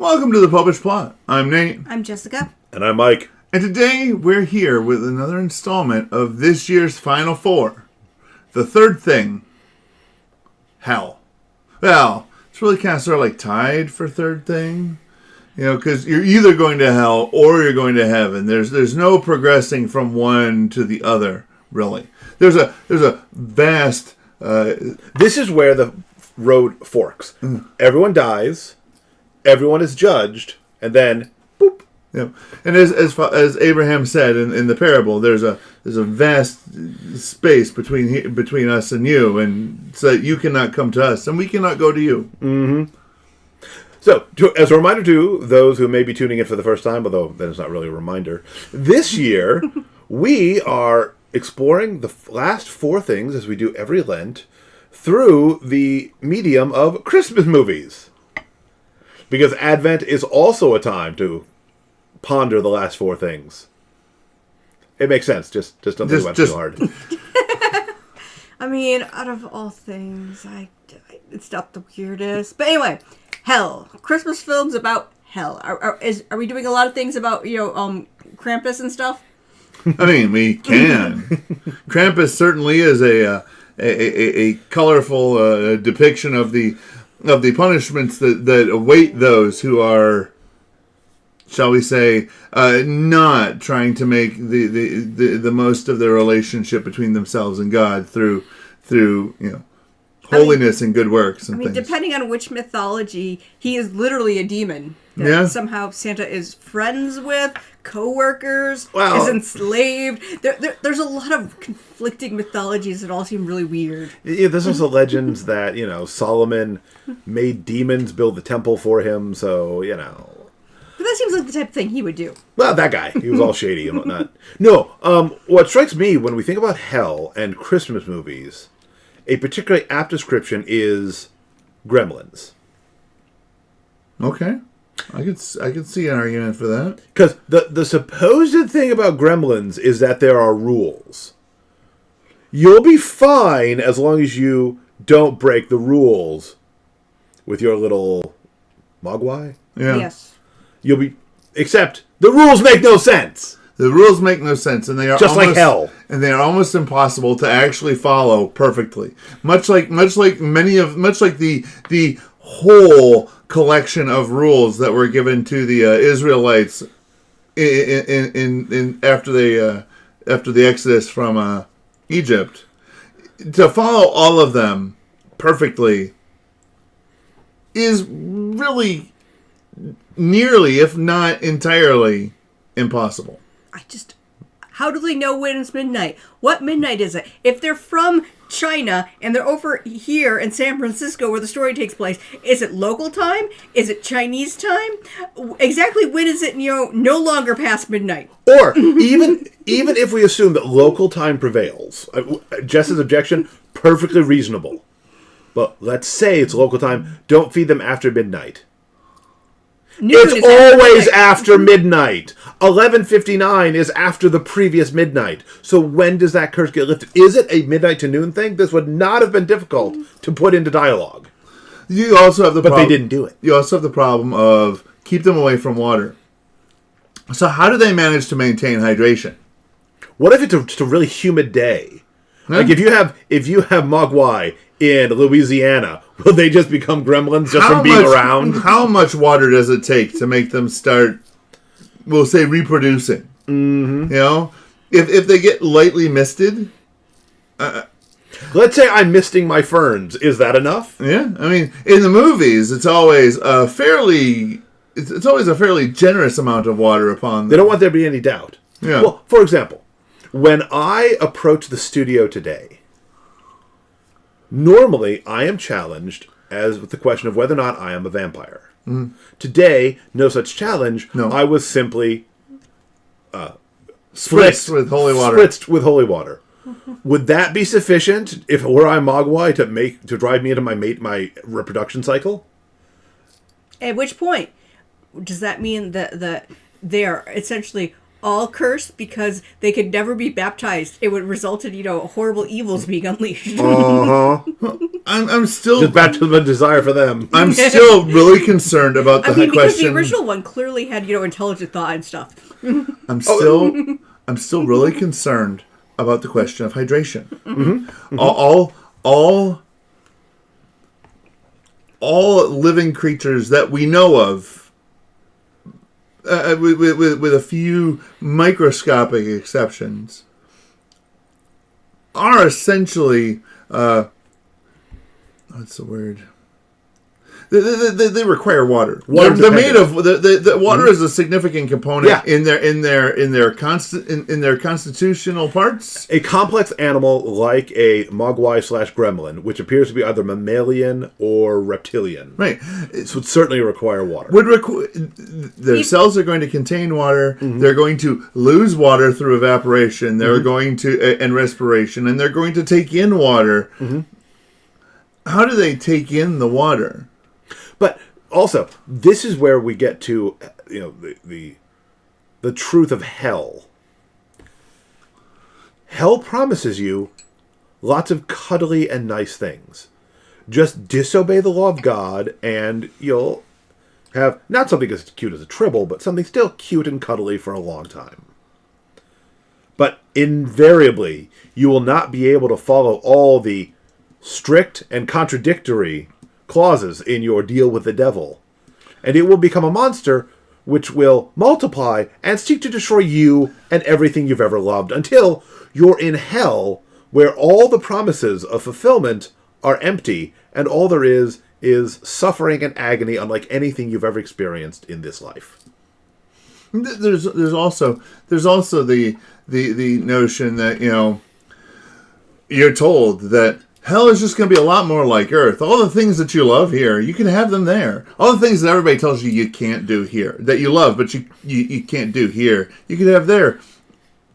Welcome to the Popish Plot. I'm Nate. I'm Jessica. And I'm Mike. And today we're here with another installment of this year's Final Four. The third thing. Hell. Well, it's really kind of sort of like tied for third thing. You know, because you're either going to hell or you're going to heaven. There's no progressing from one to the other, really. There's a vast... This is where the road forks. Everyone dies, everyone is judged, and then, boop. Yeah. And as Abraham said in the parable, there's a vast space between us and you, and so that you cannot come to us, and we cannot go to you. Mm-hmm. So, as a reminder to those who may be tuning in for the first time, although that is not really a reminder, this year we are exploring the last four things, as we do every Lent, through the medium of Christmas movies. Because Advent is also a time to ponder the last four things. It makes sense. Just don't think about it too hard. I mean, out of all things, it's not the weirdest. But anyway, hell. Christmas films about hell. Are we doing a lot of things about, Krampus and stuff? I mean, we can. Krampus certainly is a colorful depiction of the punishments that await those who are, shall we say, not trying to make the most of their relationship between themselves and God through holiness and good works and things. Depending on which mythology, he is literally a demon that somehow Santa is friends with, co-workers, is enslaved. There's a lot of conflicting mythologies that all seem really weird. Yeah, there's also legends that, Solomon made demons build the temple for him, so, But that seems like the type of thing he would do. Well, that guy. He was all shady and whatnot. No, what strikes me when we think about hell and Christmas movies, a particularly apt description is Gremlins. Okay. I could see an argument for that. Because the supposed thing about Gremlins is that there are rules. You'll be fine as long as you don't break the rules with your little Mogwai. Yeah. Yes. You'll be... Except, the rules make no sense! The rules make no sense, and they are just like hell, and they are almost impossible to actually follow perfectly. Much like the whole collection of rules that were given to the Israelites in after the Exodus from Egypt, to follow all of them perfectly is really nearly, if not entirely, impossible. How do they know when it's midnight? What midnight is it? If they're from China and they're over here in San Francisco where the story takes place, is it local time? Is it Chinese time? Exactly when is it, no longer past midnight? Or, even if we assume that local time prevails, Jess's objection, perfectly reasonable. But let's say it's local time, don't feed them after midnight. It's always after midnight. 11:59 is after the previous midnight. So when does that curse get lifted? Is it a midnight to noon thing? This would not have been difficult to put into dialogue. You also have But they didn't do it. You also have the problem of keep them away from water. So how do they manage to maintain hydration? What if it's just a really humid day? Huh? Like if you have Mogwai in Louisiana, will they just become gremlins just from being around? How much water does it take to make them start, we'll say, reproducing? Mm-hmm. If they get lightly misted... let's say I'm misting my ferns. Is that enough? Yeah. I mean, in the movies, it's always a fairly generous amount of water upon them. They don't want there to be any doubt. Yeah. Well, for example, when I approach the studio today, normally, I am challenged as with the question of whether or not I am a vampire. Mm. Today, no such challenge. No. I was simply spritzed with holy water. Spritzed with holy water. Would that be sufficient if were I Mogwai to drive me into my reproduction cycle? At which point does that mean that they are essentially all cursed because they could never be baptized. It would result in, horrible evils being unleashed. I'm still Just baptism and desire for them. I'm still really concerned about the because question. the original one clearly had, intelligent thought and stuff. I'm still really concerned about the question of hydration. Mm-hmm. All living creatures that we know of, with a few microscopic exceptions, are essentially what's the word? They require water. They're made of the water is a significant component in their constitutional parts. A complex animal like a Mogwai / Gremlin, which appears to be either mammalian or reptilian, Right, so would certainly require water. Their cells are going to contain water. Mm-hmm. They're going to lose water through evaporation. They're going to and respiration, and they're going to take in water. Mm-hmm. How do they take in the water? But also, this is where we get to, the truth of hell. Hell promises you lots of cuddly and nice things. Just disobey the law of God, and you'll have not something as cute as a tribble, but something still cute and cuddly for a long time. But invariably, you will not be able to follow all the strict and contradictory clauses in your deal with the devil, and it will become a monster which will multiply and seek to destroy you and everything you've ever loved until you're in hell, where all the promises of fulfillment are empty and all there is suffering and agony unlike anything you've ever experienced in this life. There's also the notion that you're told that hell is just going to be a lot more like Earth. All the things that you love here, you can have them there. All the things that everybody tells you can't do here, that you love, but you can't do here, you can have there.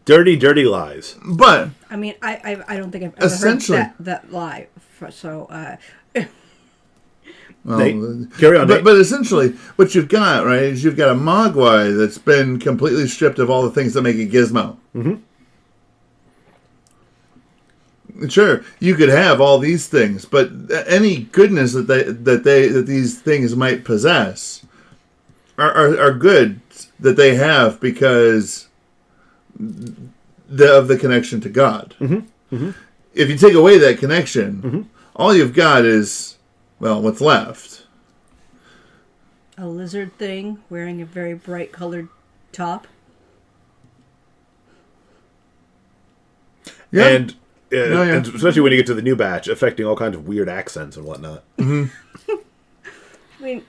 Dirty, dirty lies. But I mean, I don't think I've ever heard that lie. So, carry on. But essentially, what you've got, right, is you've got a Mogwai that's been completely stripped of all the things that make a Gizmo. Mm-hmm. Sure, you could have all these things, but any goodness that these things might possess are good that they have because of the connection to God. Mm-hmm. Mm-hmm. If you take away that connection, all you've got is, what's left? A lizard thing wearing a very bright colored top. Yeah. And especially when you get to the new batch, affecting all kinds of weird accents and whatnot. Mm-hmm. I mean,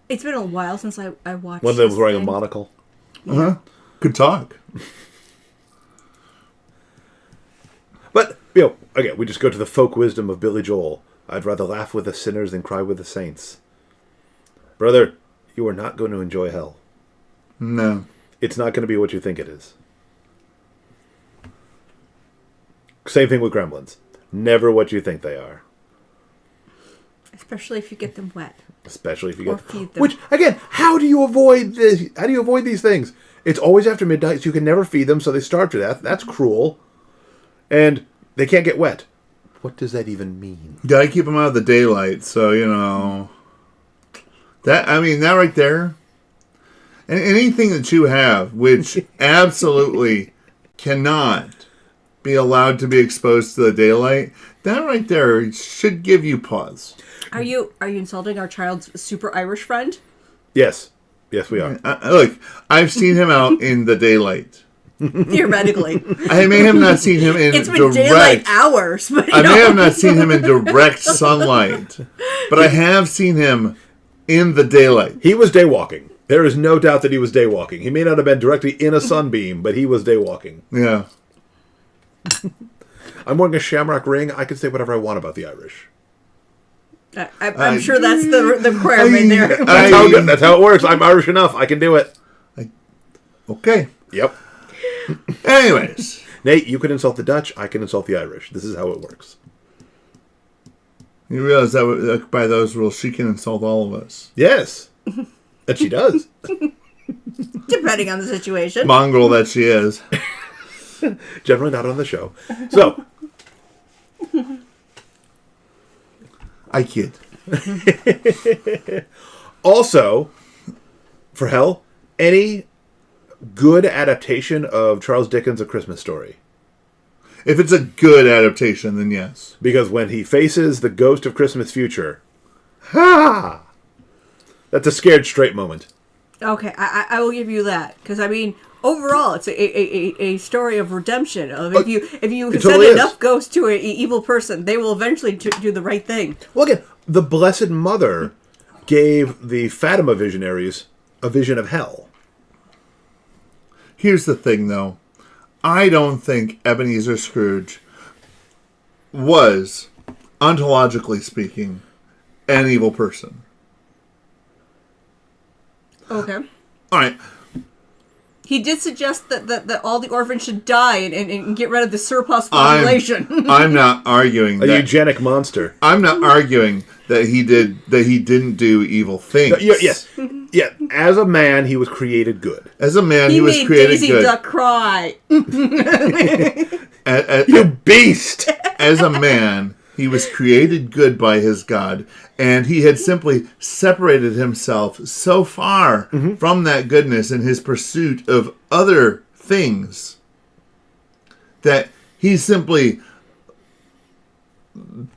it's been a while since I watched. One of them was wearing a monocle. Uh-huh. Good talk. But, again, we just go to the folk wisdom of Billy Joel. I'd rather laugh with the sinners than cry with the saints. Brother, you are not going to enjoy hell. No. It's not going to be what you think it is. Same thing with Gremlins. Never what you think they are. Especially if you get them wet. Especially if you or get feed them. Which, again, how do you avoid this? How do you avoid these things? It's always after midnight, so you can never feed them, so they starve to death. That's cruel. And they can't get wet. What does that even mean? You gotta keep them out of the daylight, so, that right there, and anything that you have, which absolutely cannot be allowed to be exposed to the daylight, that right there should give you pause. Are you insulting our child's super Irish friend? Yes. Yes, we are. Look, I've seen him out in the daylight. Theoretically. I may have not seen him in It's been daylight hours. But I may have not seen him in direct sunlight, but I have seen him in the daylight. He was daywalking. There is no doubt that he was daywalking. He may not have been directly in a sunbeam, but he was daywalking. Yeah. I'm wearing a shamrock ring. I can say whatever I want about the Irish. I'm sure that's the requirement there. That's how it works. I'm Irish enough. I can do it. Okay. Yep. Anyways. Nate, you can insult the Dutch. I can insult the Irish. This is how it works. You realize that by those rules, she can insult all of us. Yes. And she does. Depending on the situation. Mongrel that she is. Generally not on the show. So, I kid. also, for hell, any good adaptation of Charles Dickens' A Christmas Story. If it's a good adaptation, then yes. Because when he faces the ghost of Christmas future, ha! That's a scared straight moment. Okay, I will give you that. Because, I mean, overall, it's a story of redemption. Of if you send totally enough ghosts to an evil person, they will eventually do the right thing. Well, again, the Blessed Mother gave the Fatima visionaries a vision of hell. Here's the thing, though. I don't think Ebenezer Scrooge was, ontologically speaking, an evil person. Okay. All right. He did suggest that all the orphans should die and get rid of the surplus population. I'm not arguing A that. eugenic monster. I'm not arguing that he didn't do evil things. Yes. Yeah. As a man, he was created good. As a man, he he was made created Daisy good. Duck cry. You beast! As a man, he was created good by his God, and he had simply separated himself so far from that goodness in his pursuit of other things that he simply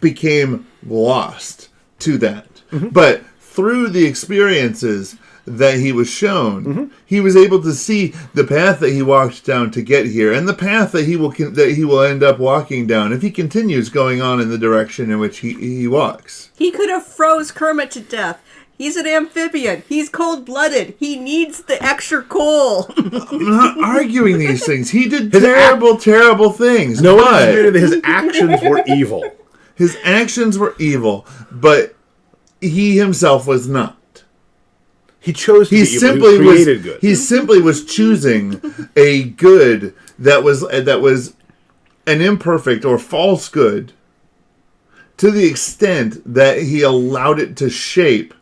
became lost to that. But through the experiences that he was shown, he was able to see the path that he walked down to get here, and the path that he will end up walking down if he continues going on in the direction in which he walks. He could have froze Kermit to death. He's an amphibian. He's cold-blooded. He needs the extra coal. I'm not arguing these things. He did terrible things. No one disputed that his actions were evil. His actions were evil, but he himself was not. He chose to be evil. He was created good. He simply was choosing a good that was an imperfect or false good to the extent that he allowed it to shape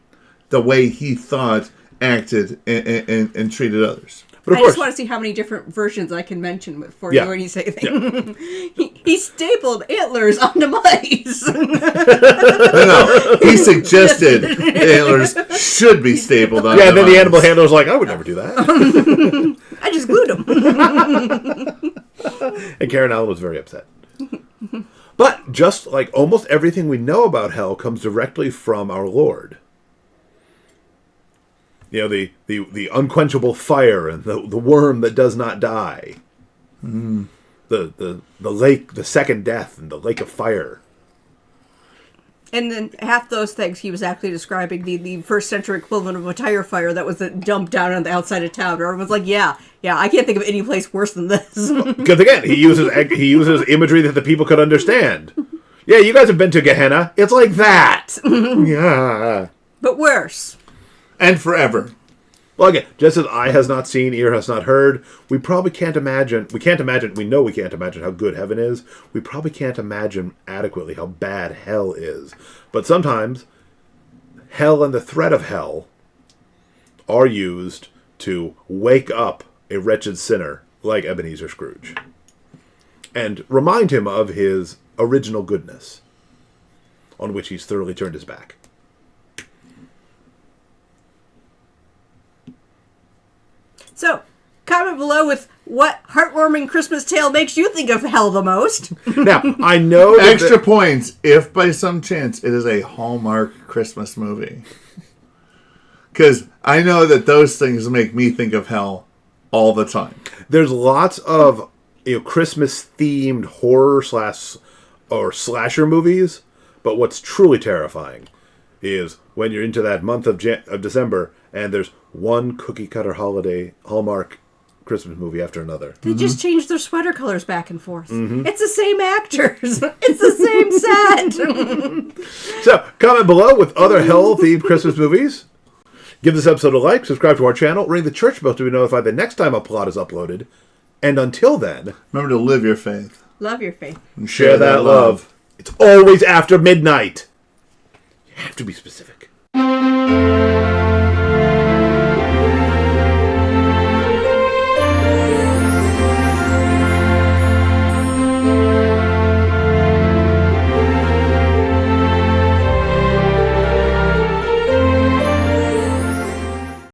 the way he thought, acted, and treated others. But I just want to see how many different versions I can mention before you already say things. He stapled antlers onto mice. No, he suggested antlers should be stapled on. Yeah, and then the animal handler's like, I would never do that. I just glued them. And Karen Allen was very upset. But just like almost everything we know about hell comes directly from our Lord. You know, the unquenchable fire and the worm that does not die. The lake, the second death, and the lake of fire. And then half those things he was actually describing the first century equivalent of a tire fire that was dumped down on the outside of town. Where everyone's like, yeah, I can't think of any place worse than this. Because again, he uses imagery that the people could understand. Yeah, you guys have been to Gehenna. It's like that. Yeah. But worse. And forever. Well, again, just as eye has not seen, ear has not heard, we probably can't imagine, we know we can't imagine how good heaven is. We probably can't imagine adequately how bad hell is. But sometimes, hell and the threat of hell are used to wake up a wretched sinner like Ebenezer Scrooge and remind him of his original goodness on which he's thoroughly turned his back. So, comment below with what heartwarming Christmas tale makes you think of hell the most. Now, I know that Extra points if by some chance it is a Hallmark Christmas movie. Because I know that those things make me think of hell all the time. there's lots of Christmas-themed horror or slasher movies, but what's truly terrifying is when you're into that month of December and there's one cookie-cutter holiday Hallmark Christmas movie after another. They just changed their sweater colors back and forth. It's the same actors. It's the same set. So, comment below with other hell-themed Christmas movies. Give this episode a like, subscribe to our channel, ring the church bell to be notified the next time a plot is uploaded. And until then, remember to live your faith. Love your faith. And share that love. It's always after midnight. You have to be specific.